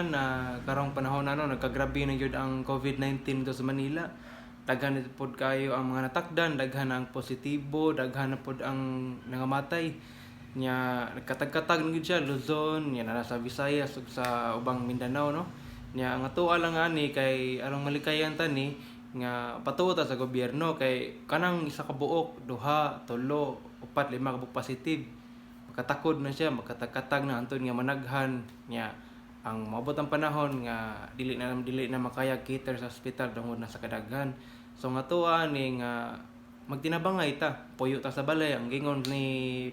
tanan na karong panahon nagkagrabe na gyud ang COVID-19 dito sa Manila. Daghan na pod kayo ang mga natakdan, daghan na ang positibo, daghan na pod ang nangamatay. Nya nagkatag-katag na gyud siya Luzon, nya nasa Visayas ug sa ubang Mindanao no. Nya ang atuwa lang ani kay arong malikayan tani nga patuo ta sa gobyerno kay kanang isa ka buok, duha, tulo, upat, lima ka buok positive. Makatakod na siya, makatag-katag na anton nga managhan nya ang maabot ang panahon nga dili na makaya cater sa ospital tungod na sa kadaghan. So nga tuwa ni nga magtinabangay ta, puyo ta sa balay ang gingon ni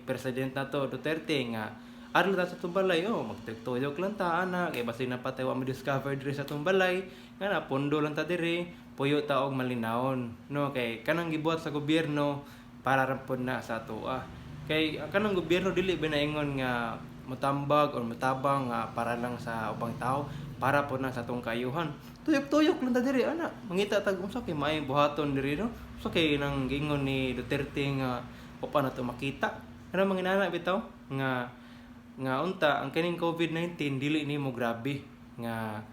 President Nato Duterte nga adto ta sa tumbalay magtuyok lang ta ana kay basi na patay wa mo discover diri sa tumbalay nga na pondo lang ta diri puyo ta og malinawon no kay kanang gibuhat sa gobyerno para ra pod na sa atoa. Kay kanang gobyerno dili ba naingon nga matambag o matabang nga para lang sa ubang tao, para po na sa atong kaayuhan. Tuyok-tuyok lang ta diri ana. Mangita tag unsa kay maay buhaton diri no. So kay nang gingon ni Duterte nga upa na to makita. Ano manginana bitaw nga unta ang kining COVID-19 dili nimo grabe nga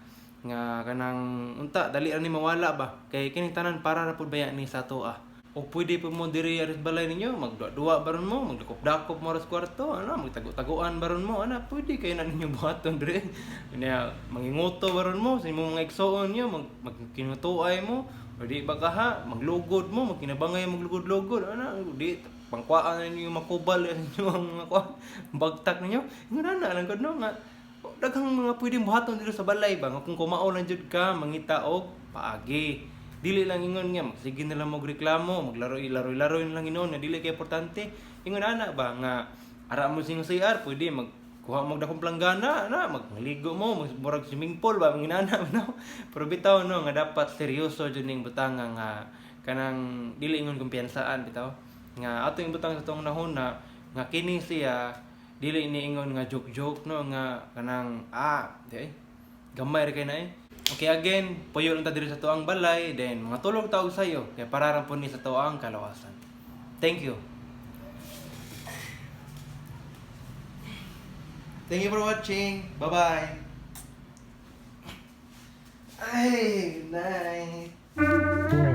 kanang unta dali ra ni mawala ba kay kining tanan para ra pud baya ni sa atoa. O pwede po mo diri aris balay ninyo, magduwa baron mo, magdakop-dakop mo aras kwarto, magtago-taguan baron mo, pwede kayo na ninyo buhaton diri. Kanya manginguto baron mo sa imong mga igsoon niyo, magkinutuay mo, o di ba kaha, maglugod mo, magkinabangay maglugod-lugod, di pangkwaan ninyo makubal ninyo ang mga bagtak ninyo. Ngana lang gud no nga daghang mga pwedeng buhaton diri sa balay ba, kung kumao lang jud ka mangita og paagi. Dili lang ingon nga sige na lang magreklamo, maglaro-laro na lang inon nga dili kay importante. Ingon ana ba nga ara mo sing CR pwede magkuha mo dakong planggana magligo mo murag swimming pool ba manginana no. Pero bitaw no nga dapat seryoso jud ning butanga nga kanang dili ingon kumpiyansaan bitaw. Nga ato yung butang sa tong nahuna nga kini siya dili ni ingon nga joke-joke no nga kanang di gamay ra kay na Okay, again, puyo lang ta diri sa tuang balay, then mga tulog taog sayo, kaya pararan po ni sa tuang kalawasan. Thank you. Thank you for watching. Bye-bye. Ay, good night.